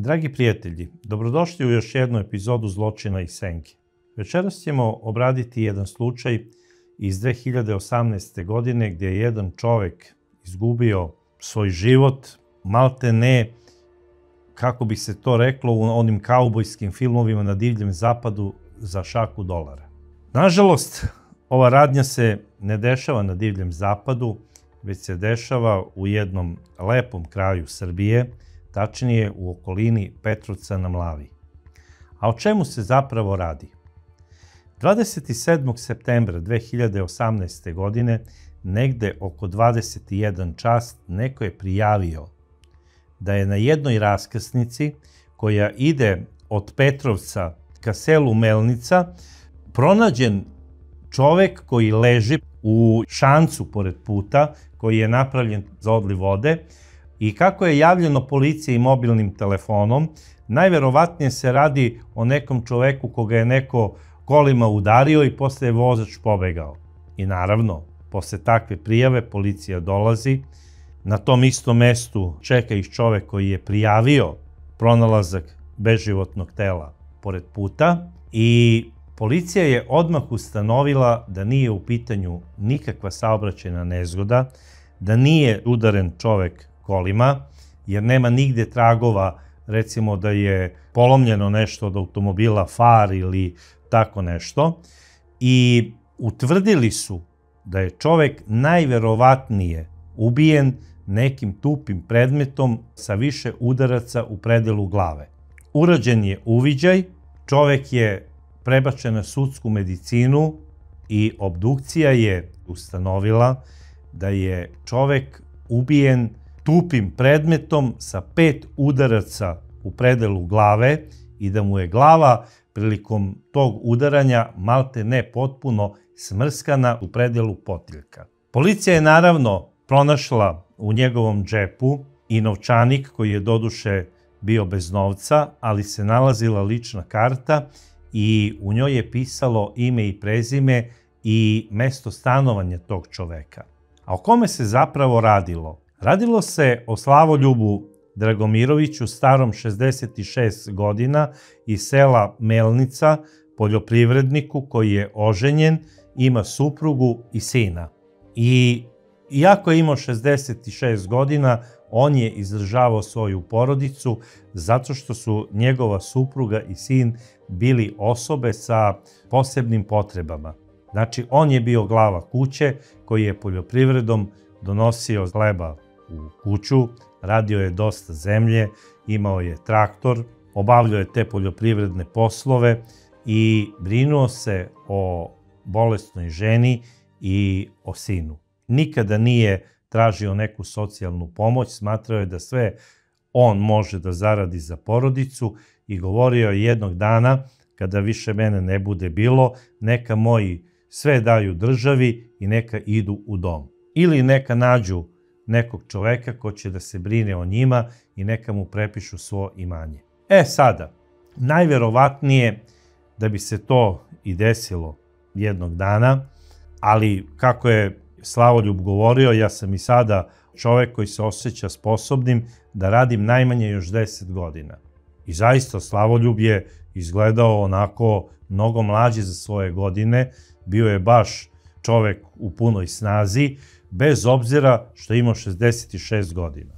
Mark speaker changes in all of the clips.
Speaker 1: Dragi prijatelji, dobrodošli u još jednu epizodu Zločina i senke. Večeras ćemo obraditi jedan slučaj iz 2018. godine gdje je jedan čovek izgubio svoj život, malte ne, kako bi se to reklo u onim kaubojskim filmovima na divljem zapadu, za šaku dolara. Nažalost, ova radnja se ne dešava na divljem zapadu, već se dešava u jednom lepom kraju Srbije, tačnije u okolini Petrovca na Mlavi. A o čemu se zapravo radi? 27. septembra 2018. godine, negde oko 21 čas, neko je prijavio da je na jednoj raskrsnici koja ide od Petrovca ka selu Melnica pronađen čovek koji leži u šancu pored puta koji je napravljen za odliv vode i kako je javljeno policiji mobilnim telefonom, najverovatnije se radi o nekom čoveku koga je neko kolima udario i posle je vozač pobegao. I naravno, posle takve prijave policija dolazi, na tom istom mestu čeka ih čovek koji je prijavio pronalazak beživotnog tela pored puta i policija je odmah ustanovila da nije u pitanju nikakva saobraćajna nezgoda, da nije udaren čovek kolima, jer nema nigde tragova, recimo da je polomljeno nešto od automobila, far ili tako nešto, i utvrdili su da je čovek najverovatnije ubijen nekim tupim predmetom sa više udaraca u predelu glave. Urađen je uviđaj, čovek je prebačen na sudsku medicinu i obdukcija je ustanovila da je čovek ubijen tupim predmetom sa 5 udaraca u predelu glave i da mu je glava prilikom tog udaranja malte ne potpuno smrskana u predelu potiljka. Policija je naravno pronašla u njegovom džepu i novčanik koji je doduše bio bez novca, ali se nalazila lična karta i u njoj je pisalo ime i prezime i mesto stanovanja tog čoveka. A o kome se zapravo radilo? Radilo se o Slavoljubu Dragomiroviću, starom 66 godina, iz sela Melnica, poljoprivredniku koji je oženjen, ima suprugu i sina. I iako je imao 66 godina, on je izdržavao svoju porodicu zato što su njegova supruga i sin bili osobe sa posebnim potrebama. Znači, on je bio glava kuće koji je poljoprivredom donosio hleba u kuću, radio je dosta zemlje, imao je traktor, obavljao je te poljoprivredne poslove i brinuo se o bolesnoj ženi i o sinu. Nikada nije tražio neku socijalnu pomoć, smatrao je da sve on može da zaradi za porodicu i govorio je jednog dana, kada više mene ne bude bilo, neka moji sve daju državi i neka idu u dom. Ili neka nađu nekog čoveka ko će da se brine o njima i neka mu prepišu svo imanje. Sada, najverovatnije da bi se to i desilo jednog dana, ali kako je Slavoljub govorio, ja sam i sada čovek koji se osjeća sposobnim da radim najmanje još 10 godina. I zaista Slavoljub je izgledao onako mnogo mlađi za svoje godine, bio je baš čovek u punoj snazi, bez obzira što je imao 66 godina.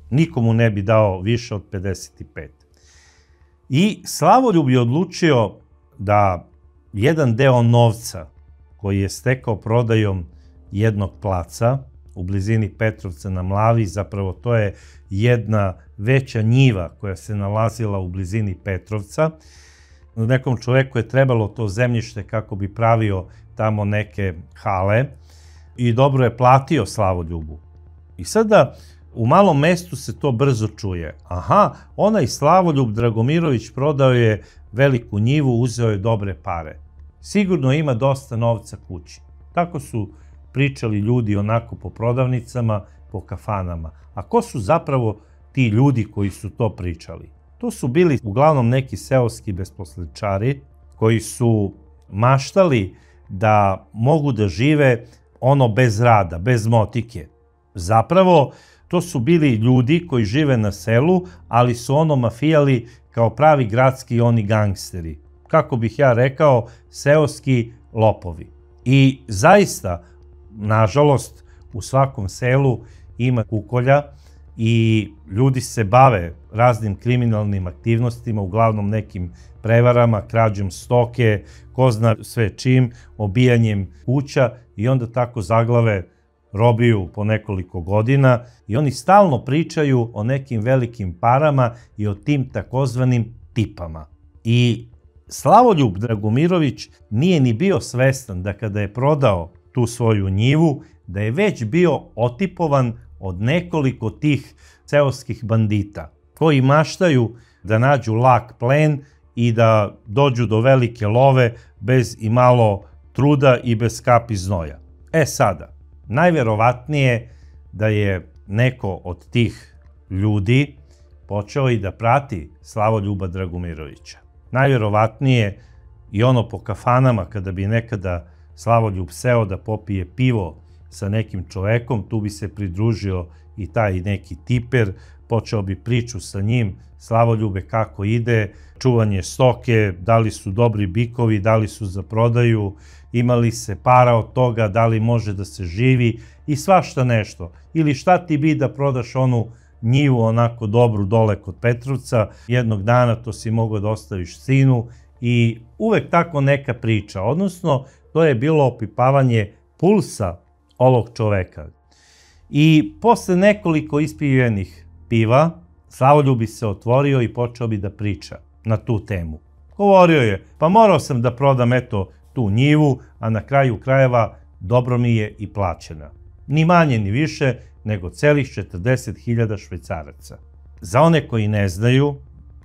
Speaker 1: Nikomu ne bi dao više od 55. I Slavoljub je odlučio da jedan deo novca koji je stekao prodajom jednog placa u blizini Petrovca na Mlavi, zapravo to je jedna veća njiva koja se nalazila u blizini Petrovca. Nekom čoveku je trebalo to zemljište kako bi pravio tamo neke hale i dobro je platio Slavoljubu. I sada u malom mestu se to brzo čuje. Aha, onaj Slavoljub Dragomirović prodao je veliku njivu, uzeo je dobre pare. Sigurno ima dosta novca kući. Tako su pričali ljudi onako po prodavnicama, po kafanama. A ko su zapravo ti ljudi koji su to pričali? To su bili uglavnom neki seoski besposličari koji su maštali da mogu da žive ono bez rada, bez motike. Zapravo, To su bili ljudi koji žive na selu, ali su ono mafijali kao pravi gradski oni gangsteri. Kako bih ja rekao, seoski lopovi. I zaista, nažalost, u svakom selu ima kukolja i ljudi se bave raznim kriminalnim aktivnostima, uglavnom nekim prevarama, krađom stoke, ko zna sve čim, obijanjem kuća i onda tako zaglave robiju po nekoliko godina i oni stalno pričaju o nekim velikim parama i o tim takozvanim tipama. I Slavoljub Dragomirović nije ni bio svestan da kada je prodao tu svoju njivu, da je već bio otipovan od nekoliko tih seoskih bandita koji maštaju da nađu lak plen i da dođu do velike love bez i malo truda i bez kapi znoja. Sada, najverovatnije da je neko od tih ljudi počeo i da prati Slavoljuba Dragomirovića. Najverovatnije i ono po kafanama kada bi nekada Slavoljub seo da popije pivo sa nekim čovekom, tu bi se pridružio i taj neki tiper, počeo bi priču sa njim, Slavoljube kako ide, čuvanje stoke, da li su dobri bikovi, da li su za prodaju, imali se para od toga, da li može da se živi i svašta nešto. Ili šta ti bi da prodaš onu njivu onako dobru dole kod Petrovca, jednog dana to si mogao da ostaviš sinu i uvek tako neka priča, odnosno to je bilo opipavanje pulsa ovog čoveka. I posle nekoliko ispijenih piva, Slavoljub bi se otvorio i počeo bi da priča na tu temu. Govorio je, pa morao sam da prodam eto tu njivu, a na kraju krajeva dobro mi je i plaćena. Ni manje ni više nego celih 40.000 švajcaraca. Za one koji ne znaju,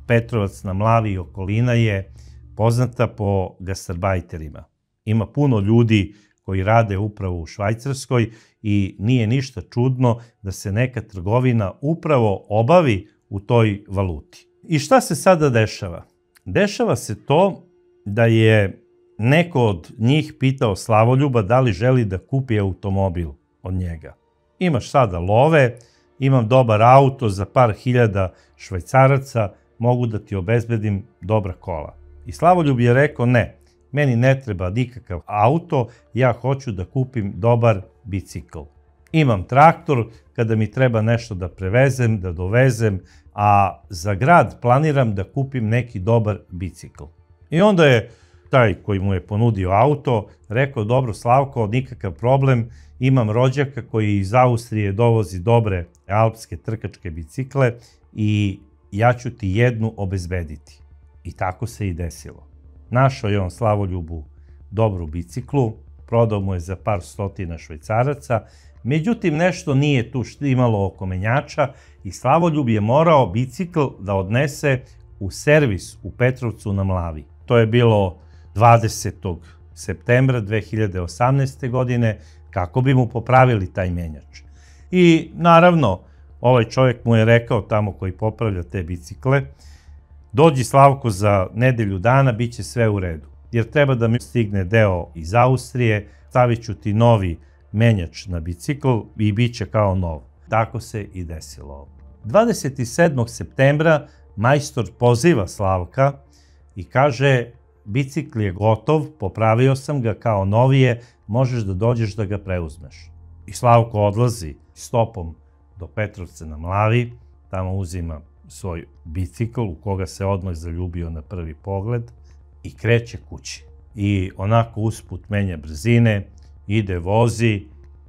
Speaker 1: Petrovac na Mlavi i okolina je poznata po gastarbajterima. Ima puno ljudi koji rade upravo u Švajcarskoj i nije ništa čudno da se neka trgovina upravo obavi u toj valuti. I šta se sada dešava? Dešava se to da je neko od njih pitao Slavoljuba da li želi da kupi automobil od njega. Imaš sada love, imam dobar auto za par hiljada švajcaraca, mogu da ti obezbedim dobra kola. I Slavoljub je rekao ne, meni ne treba nikakav auto, ja hoću da kupim dobar bicikl. Imam traktor, kada mi treba nešto da prevezem, da dovezem, a za grad planiram da kupim neki dobar bicikl. I onda je taj koji mu je ponudio auto rekao, dobro Slavko, nikakav problem, imam rođaka koji iz Austrije dovozi dobre alpske trkačke bicikle i ja ću ti jednu obezbediti. I tako se i desilo. Našao je on Slavoljubu dobru biciklu, prodao mu je za par stotina švajcaraca, međutim nešto nije tu štimalo oko menjača i Slavoljub je morao bicikl da odnese u servis u Petrovcu na Mlavi. To je bilo 20. septembra 2018. godine, kako bi mu popravili taj menjač. I naravno, ovaj čovjek mu je rekao tamo koji popravlja te bicikle, dođi Slavko za nedelju dana, bit će sve u redu. Jer treba da mi stigne deo iz Austrije, stavit ću ti novi menjač na bicikl i bit će kao nov. Tako se i desilo. 27. septembra majstor poziva Slavka i kaže, bicikl je gotov, popravio sam ga kao novije, možeš da dođeš da ga preuzmeš. I Slavko odlazi stopom do Petrovca na Mlavi, tamo uzima svoj bicikl u koga se odmah zaljubio na prvi pogled i kreće kući. I onako usput menja brzine, ide, vozi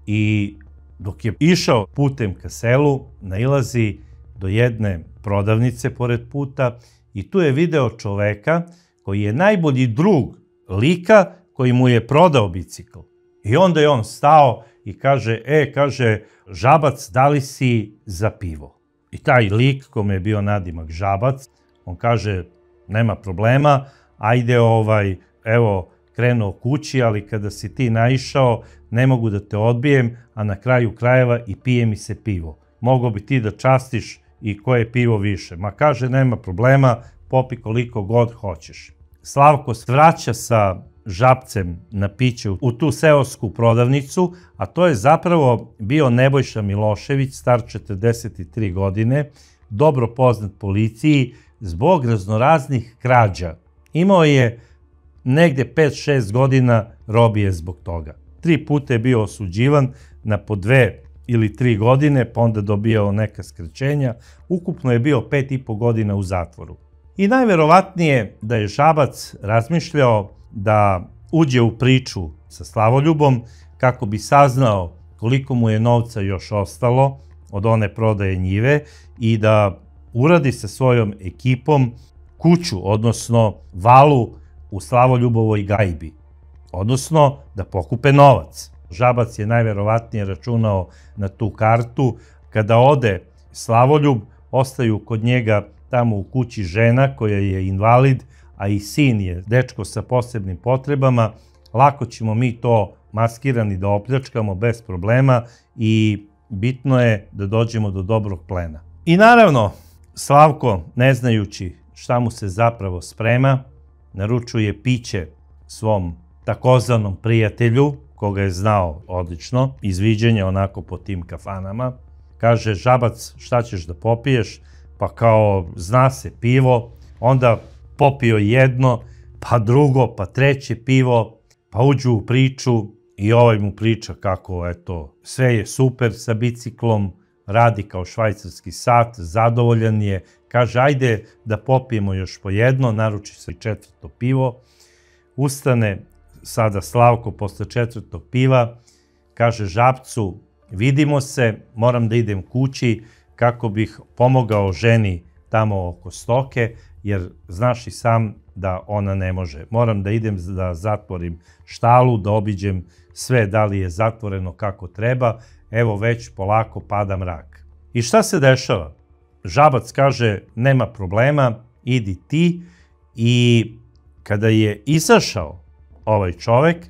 Speaker 1: i dok je išao putem ka selu, nailazi do jedne prodavnice pored puta i tu je video čoveka koji je najbolji drug lika koji mu je prodao bicikl. I onda je on stao i kaže, kaže, Žabac, da li si za pivo? I taj lik, kome je bio nadimak Žabac, on kaže, nema problema, ajde, evo, krenuo kući, ali kada si ti naišao, ne mogu da te odbijem, a na kraju krajeva i pije mi se pivo. Mogao bi ti da častiš i koje pivo više. Ma kaže, nema problema, popi koliko god hoćeš. Slavko vraća sa Žabcem na piće u tu seosku prodavnicu, a to je zapravo bio Nebojša Milošević, star 43 godine, dobro poznat policiji zbog raznoraznih krađa. Imao je negde 5-6 godina robije zbog toga. 3 puta je bio osuđivan na po 2 ili 3 godine, pa onda dobijao neka skraćenja. Ukupno je bio 5,5 godina u zatvoru. I najverovatnije da je Žabac razmišljao da uđe u priču sa Slavoljubom kako bi saznao koliko mu je novca još ostalo od one prodaje njive i da uradi sa svojom ekipom kuću, odnosno valu u Slavoljubovoj gajbi, odnosno da pokupe novac. Žabac je najverovatnije računao na tu kartu. Kada ode Slavoljub, ostaju kod njega tamo u kući žena koja je invalid, a i sin je dečko sa posebnim potrebama. Lako ćemo mi to maskirani da opljačkamo bez problema i bitno je da dođemo do dobrog plena. I naravno, Slavko, ne znajući šta mu se zapravo sprema, naručuje piće svom takozvanom prijatelju, koga je znao odlično, iz viđenja onako po tim kafanama. Kaže, Žabac, šta ćeš da popiješ? Pa kao, zna se, pivo. Onda popio jedno, pa drugo, pa treće pivo, pa uđu u priču i ovaj mu priča kako, eto, sve je super sa biciklom, radi kao švajcarski sat, zadovoljan je. Kaže, ajde da popijemo još po jedno, naruči se i 4. pivo. Ustane sada Slavko posle 4. piva, kaže Žabcu, vidimo se, moram da idem kući kako bih pomogao ženi tamo oko stoke, jer znaš i sam da ona ne može. Moram da idem da zatvorim štalu, da obiđem sve da li je zatvoreno kako treba, evo već polako pada mrak. I šta se dešava? Žabac kaže, nema problema, idi ti. I kada je izašao ovaj čovek,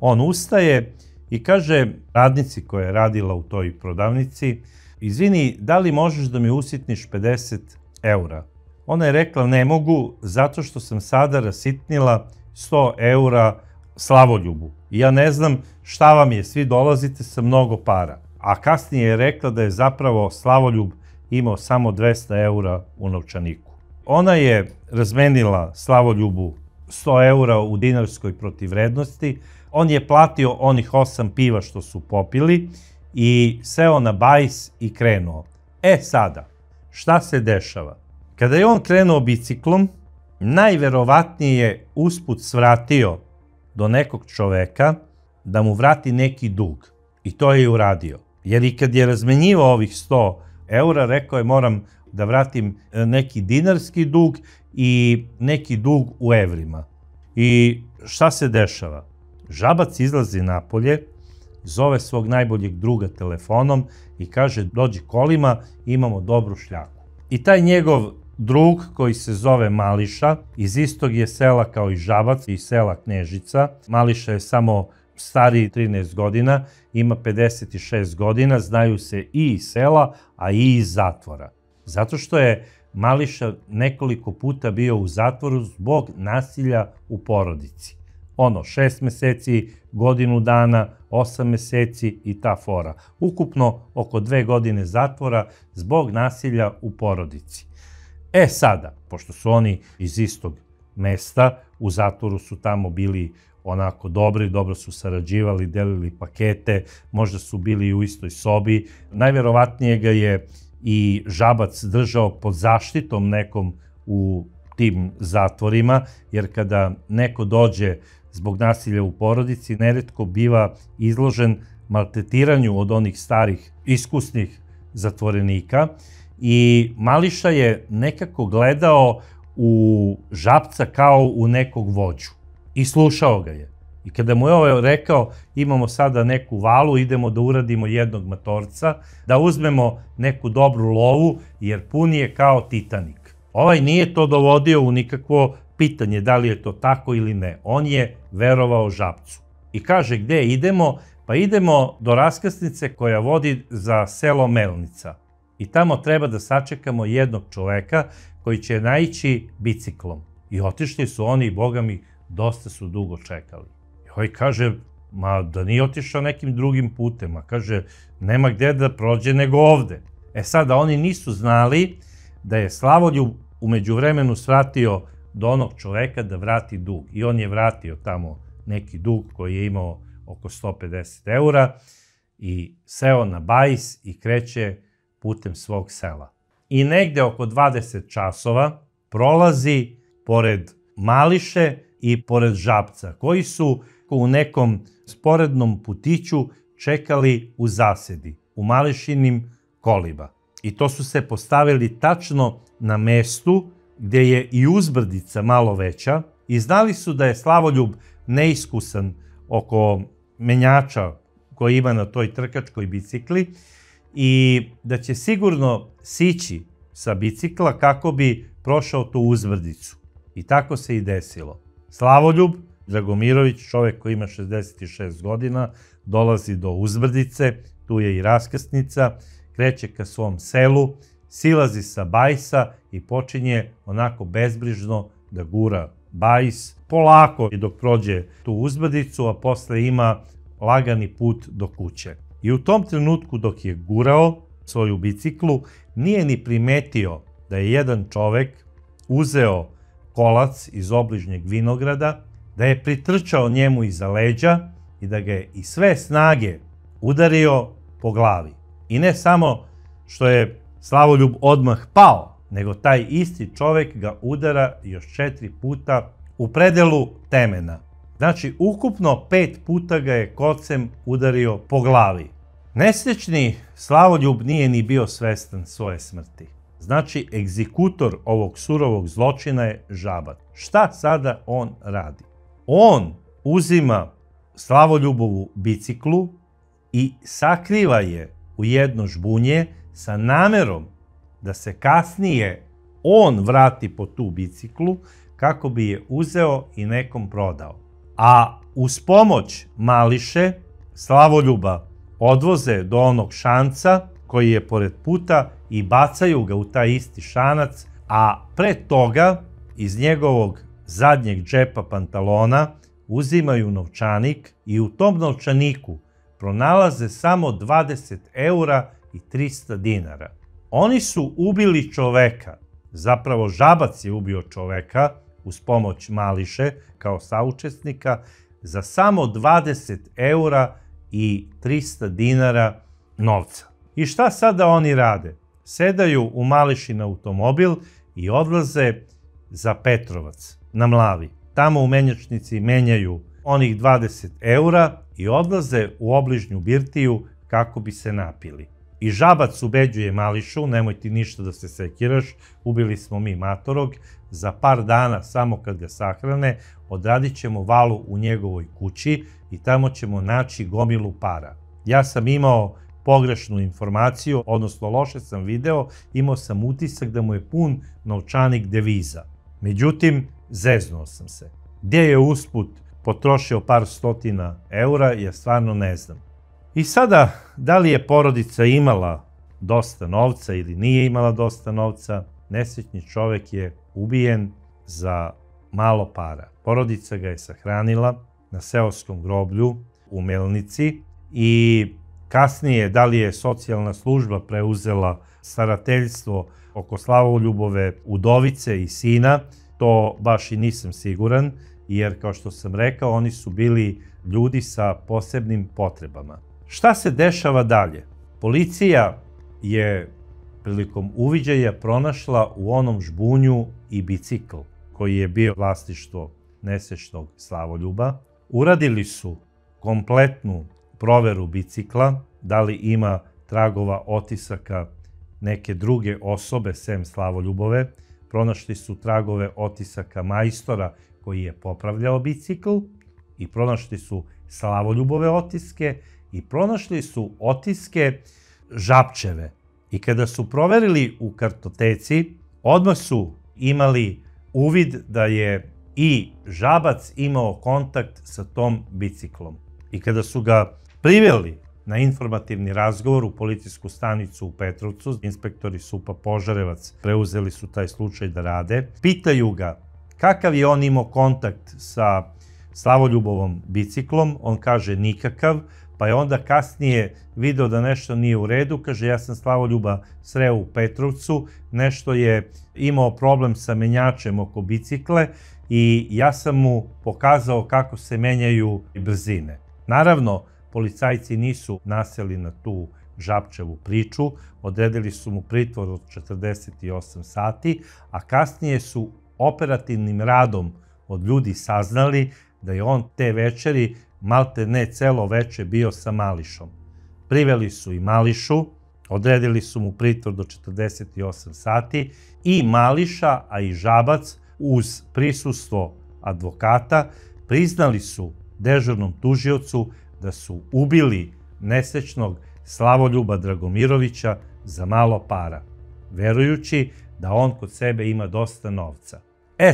Speaker 1: on ustaje i kaže radnici koja je radila u toj prodavnici, izvini, da li možeš da mi usitniš 50 eura? Ona je rekla, ne mogu, zato što sam sada rasitnila 100 eura Slavoljubu. I ja ne znam šta vam je, svi dolazite sa mnogo para. A kasnije je rekla da je zapravo Slavoljub imao samo 200 eura u novčaniku. Ona je razmenila Slavoljubu 100 eura u dinarskoj protivvrednosti, on je platio onih 8 piva što su popili i seo na bajs i krenuo. E sada, šta se dešava? Kada je on krenuo biciklom, najverovatnije je usput svratio do nekog čoveka da mu vrati neki dug. I to je i uradio. Jer i kad je razmenjivao ovih 100 eura, rekao je moram da vratim neki dinarski dug i neki dug u evrima. I šta se dešava? Žabac izlazi napolje, zove svog najboljeg druga telefonom i kaže dođi kolima, imamo dobru šljaku. I taj njegov drug koji se zove Mališa, iz istog je sela kao i Žabac, iz sela Knežica. Mališa je samo stariji 13 godina, ima 56 godina, znaju se i iz sela, a i iz zatvora. Zato što je Mališa nekoliko puta bio u zatvoru zbog nasilja u porodici. 6 meseci, godinu dana, 8 meseci i ta fora. Ukupno oko 2 godine zatvora zbog nasilja u porodici. E sada, pošto su oni iz istog mesta, u zatvoru su tamo bili onako dobri, dobro su sarađivali, delili pakete, možda su bili u istoj sobi. Najverovatnije ga je i Žabac držao pod zaštitom nekom u tim zatvorima, jer kada neko dođe zbog nasilja u porodici, neretko biva izložen maltretiranju od onih starih, iskusnih zatvorenika. I Mališa je nekako gledao u Žabca kao u nekog vođu i slušao ga je. I kada mu je ovo rekao, imamo sada neku valu, idemo da uradimo jednog matorca, da uzmemo neku dobru lovu, jer pun je kao Titanik. Ovaj nije to dovodio u nikakvo pitanje da li je to tako ili ne. On je verovao Žabcu. I kaže, gde idemo? Pa idemo do raskrsnice koja vodi za selo Melnica. I tamo treba da sačekamo jednog čoveka koji će naići biciklom. I otišli su oni, boga mi, dosta su dugo čekali. I ovaj kaže, ma da nije otišao nekim drugim putem, a kaže, nema gde da prođe nego ovde. E sada, oni nisu znali da je Slavoljub u međuvremenu svratio do onog čoveka da vrati dug. I on je vratio tamo neki dug koji je imao oko 150 eura i seo na bajs i kreće putem svog sela. I negde oko 20 časova prolazi pored Mališe i pored Žabca, koji su u nekom sporednom putiću čekali u zasedi, u Mališinim kolima. I to su se postavili tačno na mestu gde je i uzbrdica malo veća i znali su da je Slavoljub neiskusan oko menjača koji ima na toj trkačkoj bicikli i da će sigurno sići sa bicikla kako bi prošao tu uzbrdicu. I tako se i desilo. Slavoljub Dragomirović, čovek koji ima 66 godina, dolazi do uzbrdice, tu je i raskrsnica, kreće ka svom selu, silazi sa bajsa i počinje onako bezbrižno da gura bajs polako i dok prođe tu uzbrdicu, a posle ima lagani put do kuće. I u tom trenutku dok je gurao svoju biciklu, nije ni primetio da je jedan čovek uzeo kolac iz obližnjeg vinograda, da je pritrčao njemu iza leđa i da ga je iz sve snage udario po glavi. I ne samo što je Slavoljub odmah pao, nego taj isti čovek ga udara još 4 puta u predelu temena. Znači, ukupno 5 puta ga je kocem udario po glavi. Nesrećni Slavoljub nije ni bio svestan svoje smrti. Znači, egzekutor ovog surovog zločina je Žabac. Šta sada on radi? On uzima Slavoljubovu biciklu i sakriva je u jedno žbunje sa namerom da se kasnije on vrati po tu biciklu kako bi je uzeo i nekom prodao. A uz pomoć Mališe Slavoljuba odvoze do onog šanca koji je pored puta i bacaju ga u taj isti šanac, a pre toga iz njegovog zadnjeg džepa pantalona uzimaju novčanik i u tom novčaniku pronalaze samo 20 eura i 300 dinara. Oni su ubili čoveka, zapravo Žabac je ubio čoveka uz pomoć Mališe kao saučesnika za samo 20 eura i 300 dinara novca. I šta sada oni rade? Sedaju u Mališin automobil i odlaze za Petrovac na Mlavi. Tamo u menjačnici menjaju onih 20 eura i odlaze u obližnju birtiju kako bi se napili. I Žabac ubeđuje Mališu, nemoj ti ništa da se sekiraš, ubili smo mi matorog, za par dana samo kad ga sahrane, odradit ćemo valu u njegovoj kući i tamo ćemo naći gomilu para. Ja sam imao pogrešnu informaciju, odnosno loše sam video, imao sam utisak da mu je pun novčanik deviza. Međutim, zeznuo sam se. Gdje je usput potrošio par stotina eura, ja stvarno ne znam. I sada, da li je porodica imala dosta novca ili nije imala dosta novca, nesrećni čovek je ubijen za malo para. Porodica ga je sahranila na seoskom groblju u Melnici i kasnije, da li je socijalna služba preuzela starateljstvo oko Slavoljubove udovice i sina, to baš i nisam siguran, jer kao što sam rekao, oni su bili ljudi sa posebnim potrebama. Šta se dešava dalje? Policija je prilikom uviđaja pronašla u onom žbunju i bicikl koji je bio vlasništvo nesrećnog Slavoljuba. Uradili su kompletnu proveru bicikla, da li ima tragova otisaka neke druge osobe sem Slavoljubove. Pronašli su tragove otisaka majstora koji je popravljao bicikl i pronašli su Slavoljubove otiske i pronašli su otiske Žabčeve. I kada su proverili u kartoteci, odmah su imali uvid da je i Žabac imao kontakt sa tom biciklom. I kada su ga priveli na informativni razgovor u policijsku stanicu u Petrovcu, inspektori SUP-a Požarevac preuzeli su taj slučaj da rade, pitaju ga kakav je on imao kontakt sa Slavoljubovom biciklom, on kaže nikakav, pa je onda kasnije video da nešto nije u redu, kaže ja sam Slavoljuba sreo u Petrovcu, nešto je imao problem sa menjačem oko bicikle i ja sam mu pokazao kako se menjaju brzine. Naravno, policajci nisu naseli na tu Žabčevu priču, odredili su mu pritvor od 48 sati, a kasnije su operativnim radom od ljudi saznali da je on te večeri malte ne celo veče bio sa Mališom. Priveli su i Mališu, odredili su mu pritvor do 48 sati i Mališa, a i Žabac uz prisustvo advokata priznali su dežurnom tužiocu da su ubili nesrećnog Slavoljuba Dragomirovića za malo para, verujući da on kod sebe ima dosta novca.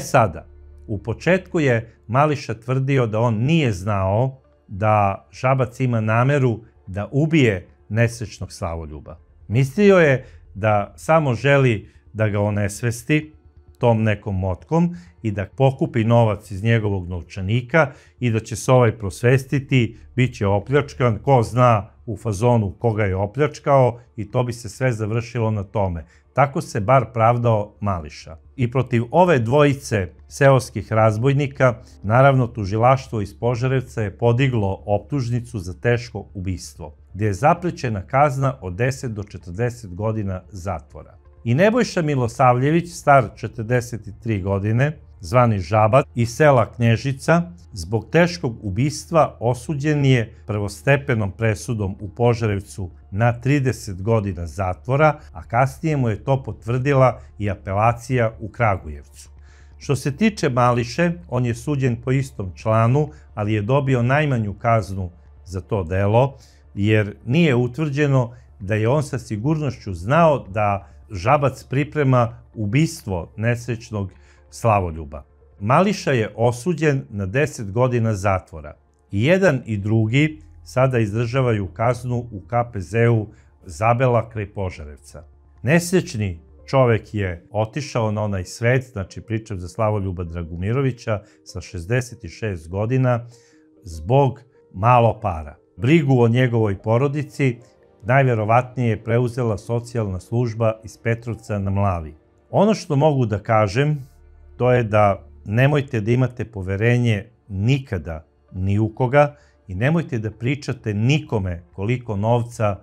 Speaker 1: Sada, u početku je Mališa tvrdio da on nije znao da Žabac ima nameru da ubije nesrećnog Slavoljuba. Mislio je da samo želi da ga onesvesti tom nekom motkom i da pokupi novac iz njegovog novčanika i da će se ovaj prosvestiti, bit će opljačkan, ko zna u fazonu koga je opljačkao i to bi se sve završilo na tome. Tako se bar pravdao Mališa. I protiv ove dvojice seoskih razbojnika, naravno tužilaštvo iz Požarevca je podiglo optužnicu za teško ubistvo, gdje je zaprećena kazna od 10 do 40 godina zatvora. I Nebojša Milosavljević, star 43 godine, zvani Žabac, iz sela Knježica, zbog teškog ubistva osuđen je prvostepenom presudom u Požarevcu na 30 godina zatvora, a kasnije mu je to potvrdila i apelacija u Kragujevcu. Što se tiče Mališe, on je suđen po istom članu, ali je dobio najmanju kaznu za to delo, jer nije utvrđeno da je on sa sigurnošću znao da Žabac priprema ubistvo nesrećnog Slavoljuba. Mališa je osuđen na 10 godina zatvora. I jedan i drugi sada izdržavaju kaznu u KPZ-u Zabela kraj Požarevca. Nesrećni čovek je otišao na onaj svet, znači pričam za Slavoljuba Dragomirovića, sa 66 godina zbog malo para. Brigu o njegovoj porodici najverovatnije je preuzela socijalna služba iz Petrovca na Mlavi. Ono što mogu da kažem, to je da nemojte da imate poverenje nikada ni u koga i nemojte da pričate nikome koliko novca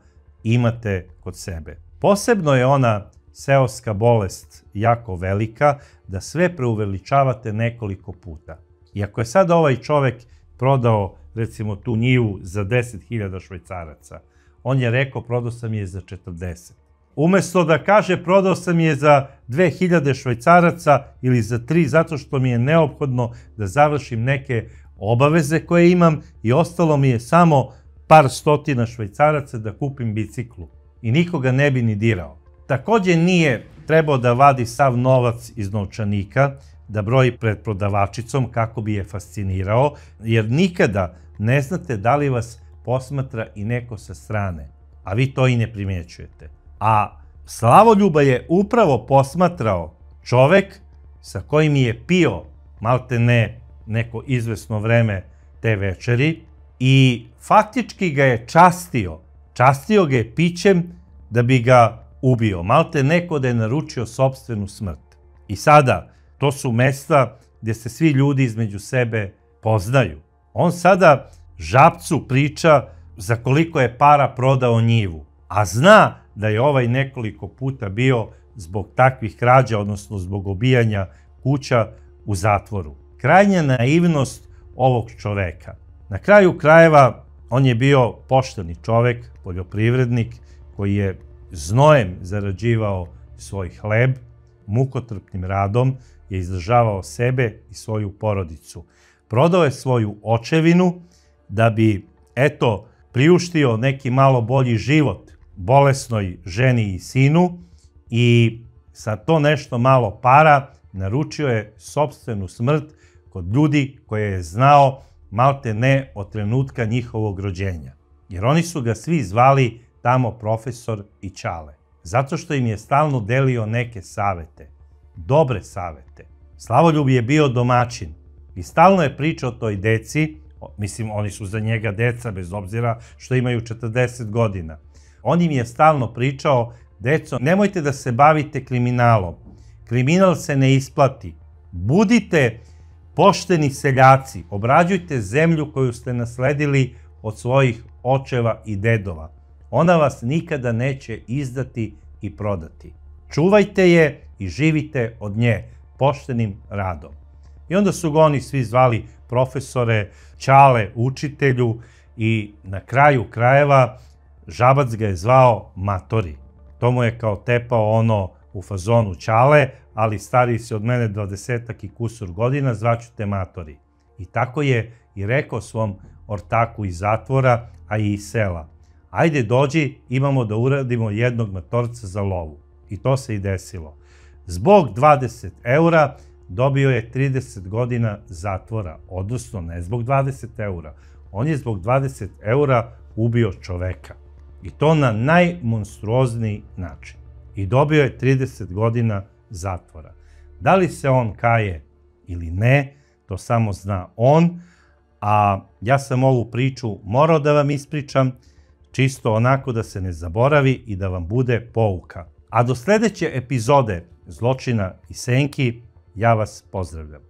Speaker 1: imate kod sebe. Posebno je ona seoska bolest jako velika, da sve preuveličavate nekoliko puta. I ako je sad ovaj čovek prodao, recimo, tu njivu za 10.000 švajcaraca, on je rekao prodao sam je za 40. Umesto da kaže prodao sam je za 2000 švajcaraca ili za 3 zato što mi je neophodno da završim neke obaveze koje imam i ostalo mi je samo par stotina švajcaraca da kupim biciklu i nikoga ne bi ni dirao. Takođe nije trebao da vadi sav novac iz novčanika, da broji pred prodavačicom kako bi je fascinirao, jer nikada ne znate da li vas posmatra i neko sa strane, a vi to i ne primjećujete. A Slavoljuba je upravo posmatrao čovek sa kojim je pio malte ne neko izvesno vreme te večeri i faktički ga je častio. Častio ga je pićem da bi ga ubio. Malte neko da je naručio sopstvenu smrt. I sada, to su mesta gdje se svi ljudi između sebe poznaju. On sada Žabcu priča za koliko je para prodao njivu, a zna da je ovaj nekoliko puta bio zbog takvih krađa, odnosno zbog obijanja kuća u zatvoru. Krajnja naivnost ovog čoveka. Na kraju krajeva, on je bio pošteni čovek, poljoprivrednik, koji je znojem zarađivao svoj hleb, mukotrpnim radom je izdržavao sebe i svoju porodicu. Prodao je svoju očevinu da bi, eto, priuštio neki malo bolji život bolesnoj ženi i sinu i sa to nešto malo para naručio je sopstvenu smrt kod ljudi koje je znao malte ne od trenutka njihovog rođenja. Jer oni su ga svi zvali tamo profesor i Ćale. Zato što im je stalno delio neke savete, dobre savete. Slavoljub je bio domaćin i stalno je pričao toj deci, mislim, oni su za njega deca, bez obzira što imaju 40 godina. On im je stalno pričao: deco, nemojte da se bavite kriminalom. Kriminal se ne isplati. Budite pošteni seljaci, obrađujte zemlju koju ste nasledili od svojih očeva i dedova. Ona vas nikada neće izdati i prodati. Čuvajte je i živite od nje poštenim radom. I onda su ga oni svi zvali profesore, Ćale, učitelju, i na kraju krajeva Žabac ga je zvao Matori. To mu je kao tepao ono u fazonu: Ćale, ali stariji si od mene 20-ak i kusur godina, zvaću te Matori. I tako je i rekao svom ortaku iz zatvora, a i iz sela: ajde dođi, imamo da uradimo jednog matorca za lovu. I to se i desilo. Zbog 20 eura dobio je 30 godina zatvora, odnosno ne zbog 20 eura. On je zbog 20 eura ubio čoveka. I to na najmonstruozniji način. I dobio je 30 godina zatvora. Da li se on kaje ili ne, to samo zna on, a ja sam ovu priču morao da vam ispričam, čisto onako da se ne zaboravi i da vam bude pouka. A do sledeće epizode Zločina i senki, ja vas pozdravljam.